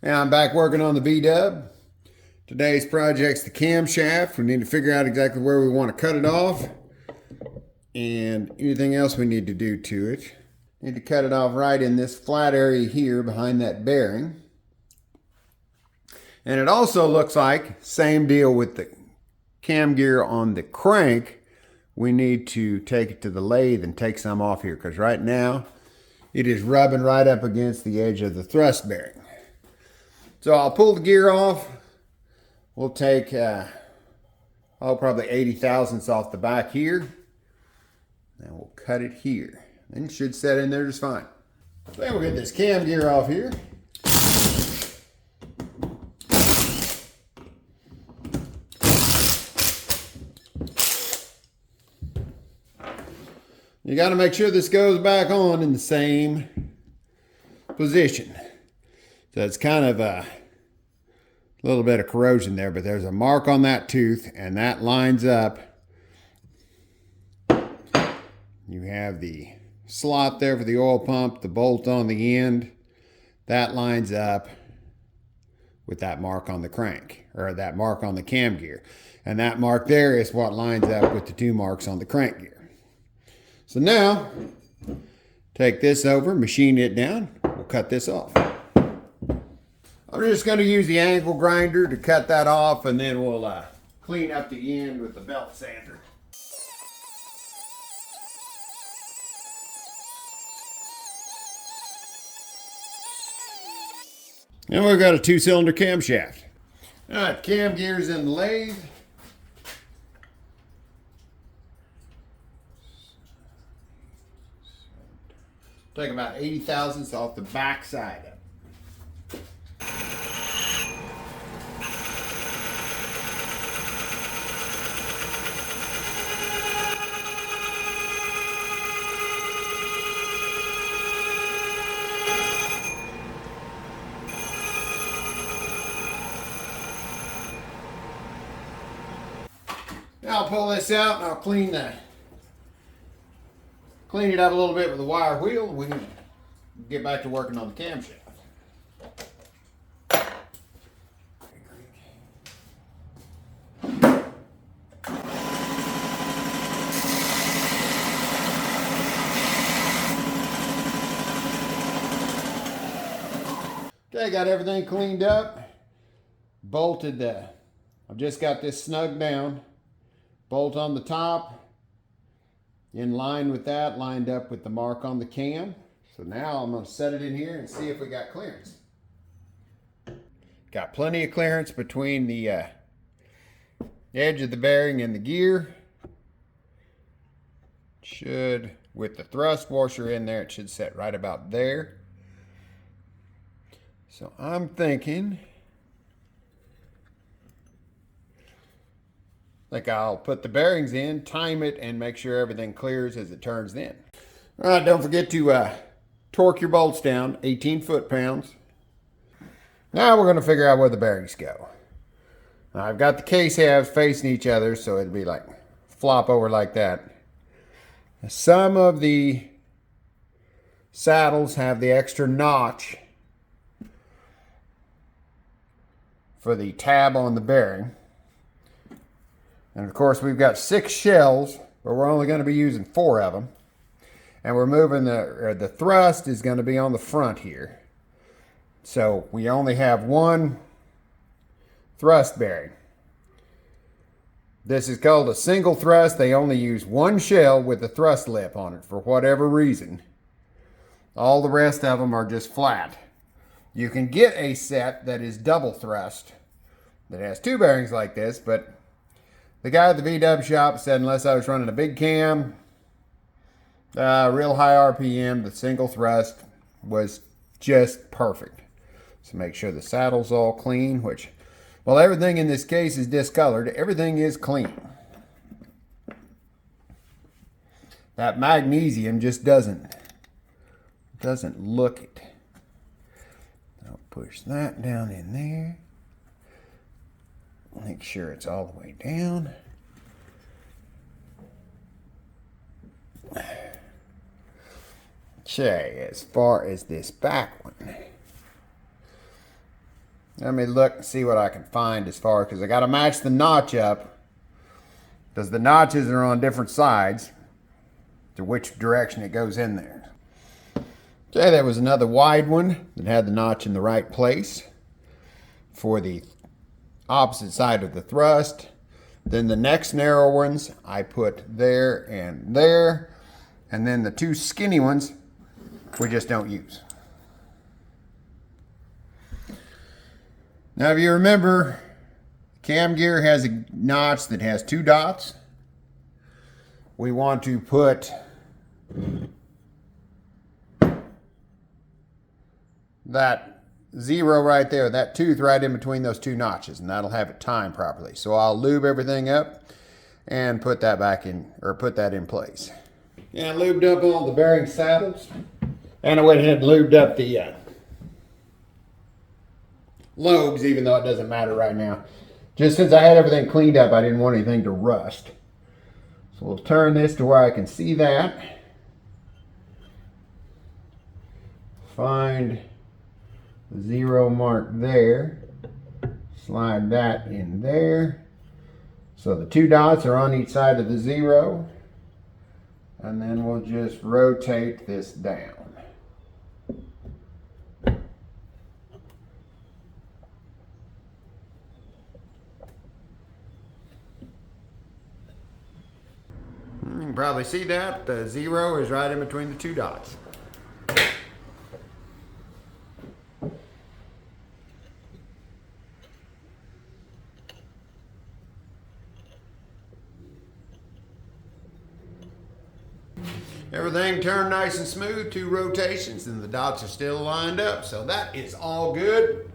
Now I'm back working on the V-dub. Today's project's the camshaft. We need to figure out exactly where we want to cut it off and anything else we need to do to it. Need to cut it off right in this flat area here behind that bearing. And it also looks like, same deal with the cam gear on the crank, we need to take it to the lathe and take some off here because right now it is rubbing right up against the edge of the thrust bearing. So I'll pull the gear off. We'll take probably 80 thousandths off the back here. And we'll cut it here. And it should set in there just fine. Then we'll get this cam gear off here. You got to make sure this goes back on in the same position. So it's kind of a little bit of corrosion there, but there's a mark on that tooth and that lines up. You have the slot there for the oil pump, the bolt on the end. That lines up with that mark on the crank, or that mark on the cam gear. And that mark there is what lines up with the two marks on the crank gear. So now, take this over, machine it down, we'll cut this off. I'm just going to use the angle grinder to cut that off, and then we'll clean up the end with the belt sander. Now we've got a 2-cylinder camshaft. All right, cam gear's in the lathe. Take about 80 thousandths off the back side of it. Now I'll pull this out and I'll clean it up a little bit with a wire wheel, and we can get back to working on the camshaft. Okay, got everything cleaned up. Bolted I've just got this snug down. Bolt on the top. In line with that, lined up with the mark on the cam. So now I'm going to set it in here and see if we got clearance. Got plenty of clearance between the edge of the bearing and the gear. Should, with the thrust washer in there, it should set right about there. So I'm thinking, I'll put the bearings in, time it, and make sure everything clears as it turns in. All right, don't forget to torque your bolts down, 18 foot-pounds. Now we're going to figure out where the bearings go. Now, I've got the case halves facing each other, so it'd be like flop over like that. Some of the saddles have the extra notch for the tab on the bearing. And of course we've got 6 shells, but we're only going to be using 4 of them. And we're moving the thrust is going to be on the front here. So we only have 1 thrust bearing. This is called a single thrust. They only use 1 shell with a thrust lip on it for whatever reason. All the rest of them are just flat. You can get a set that is double thrust that has 2 bearings like this, but the guy at the V-dub shop said unless I was running a big cam, real high RPM, the single thrust was just perfect. So make sure the saddle's all clean, which, well, everything in this case is discolored. Everything is clean. That magnesium just doesn't look it. I'll push that down in there. Make sure it's all the way down. Okay, as far as this back one, Let me look and see what I can find as far, because I got to match the notch up, because the notches are on different sides to which direction it goes in there. Okay, there was another wide one that had the notch in the right place for the opposite side of the thrust. Then the next narrow ones I put there, and then the two skinny ones we just don't use. Now if you remember, cam gear has a notch that has two dots. We want to put that 0 right there, that tooth right in between those two notches, and that'll have it timed properly. So I'll lube everything up and put that back in, or put that in place. Yeah, I lubed up all the bearing saddles, and I went ahead and lubed up the lobes, even though it doesn't matter right now. Just since I had everything cleaned up, I didn't want anything to rust. So we'll turn this to where I can see that. Find the 0 mark there. Slide that in there. So the two dots are on each side of the 0. And then we'll just rotate this down. You can probably see that the 0 is right in between the two dots. Everything turned nice and smooth, 2 rotations, and the dots are still lined up. So that is all good.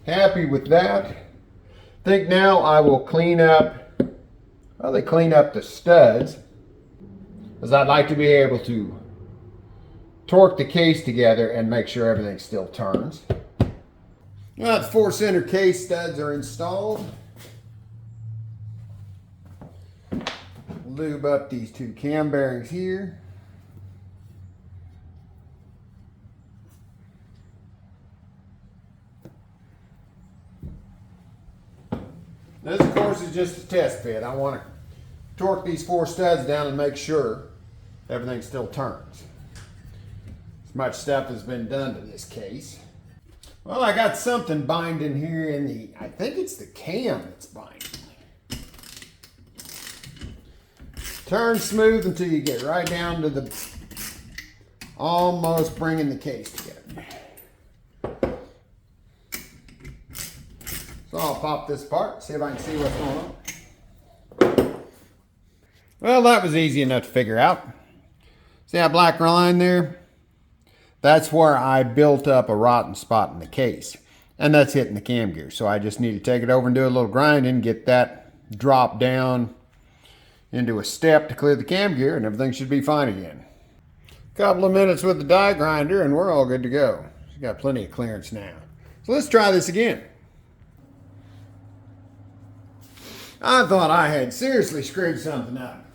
Happy with that. I think now I will clean up, clean up the studs, because I'd like to be able to torque the case together and make sure everything still turns. Well, the 4 center case studs are installed. Lube up these 2 cam bearings here. This, of course, is just a test fit. I want to torque these 4 studs down and make sure everything still turns. As much stuff has been done to this case. Well, I got something binding here in the, I think it's the cam that's binding. Turn smooth until you get right down to the, almost bringing the case together. So I'll pop this apart, see if I can see what's going on. Well, that was easy enough to figure out. See that black line there? That's where I built up a rotten spot in the case. And that's hitting the cam gear. So I just need to take it over and do a little grinding, get that drop down into a step to clear the cam gear, and everything should be fine again. Couple of minutes with the die grinder and we're all good to go. We've got plenty of clearance now. So let's try this again. I thought I had seriously screwed something up,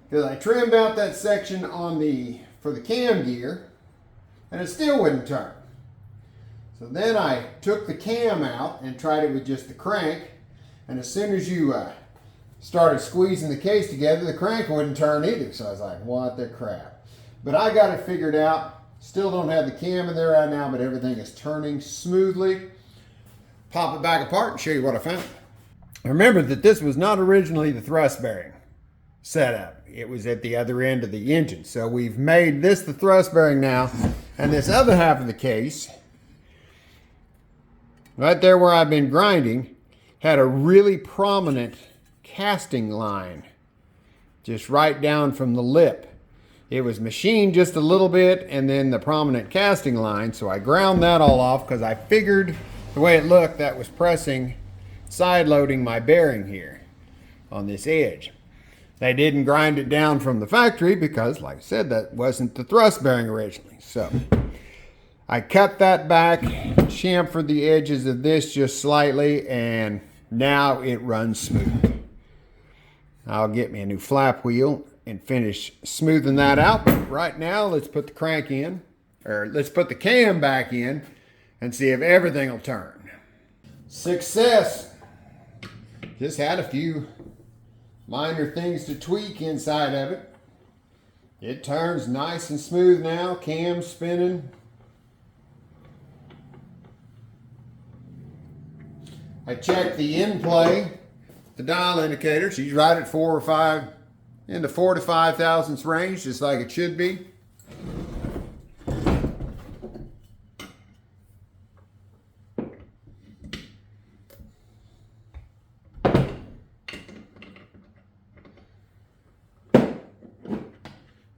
because I trimmed out that section on for the cam gear and it still wouldn't turn. So then I took the cam out and tried it with just the crank, and as soon as you started squeezing the case together, the crank wouldn't turn either. So I was like, what the crap? But I got it figured out. Still don't have the cam in there right now, but everything is turning smoothly. Pop it back apart and show you what I found. Remember that this was not originally the thrust bearing setup. It was at the other end of the engine. So we've made this the thrust bearing now, and this other half of the case, right there where I've been grinding, had a really prominent casting line just right down from the lip. It was machined just a little bit, and then the prominent casting line, so I ground that all off because I figured the way it looked, that was pressing, side loading my bearing here on this edge. They didn't grind it down from the factory because, like I said, that wasn't the thrust bearing originally. So I cut that back, chamfered the edges of this just slightly, and now it runs smooth. I'll get me a new flap wheel and finish smoothing that out. But right now, let's put the crank in, or let's put the cam back in, and see if everything will turn. Success. Just had a few minor things to tweak inside of it. It turns nice and smooth now, cam's spinning. I checked the in play, the dial indicator. She's right at 4 or 5, in the 4 to 5 thousandths range, just like it should be.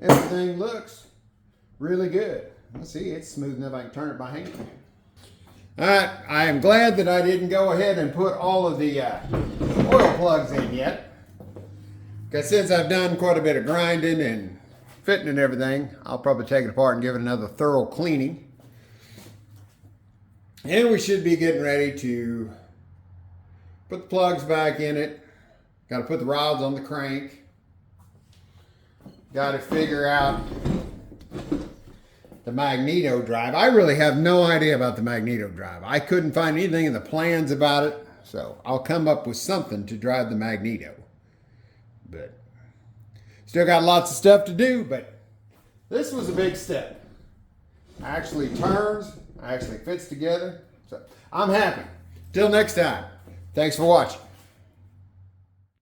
Everything looks really good. Let's see, it's smooth enough I can turn it by hand. Alright, I am glad that I didn't go ahead and put all of the oil plugs in yet. Because since I've done quite a bit of grinding and fitting and everything, I'll probably take it apart and give it another thorough cleaning. And we should be getting ready to put the plugs back in it. Got to put the rods on the crank. Got to figure out the magneto drive. I really have no idea about the magneto drive. I couldn't find anything in the plans about it, so I'll come up with something to drive the magneto. But still got lots of stuff to do, but this was a big step. Actually turns, actually fits together. So I'm happy. Till next time, thanks for watching.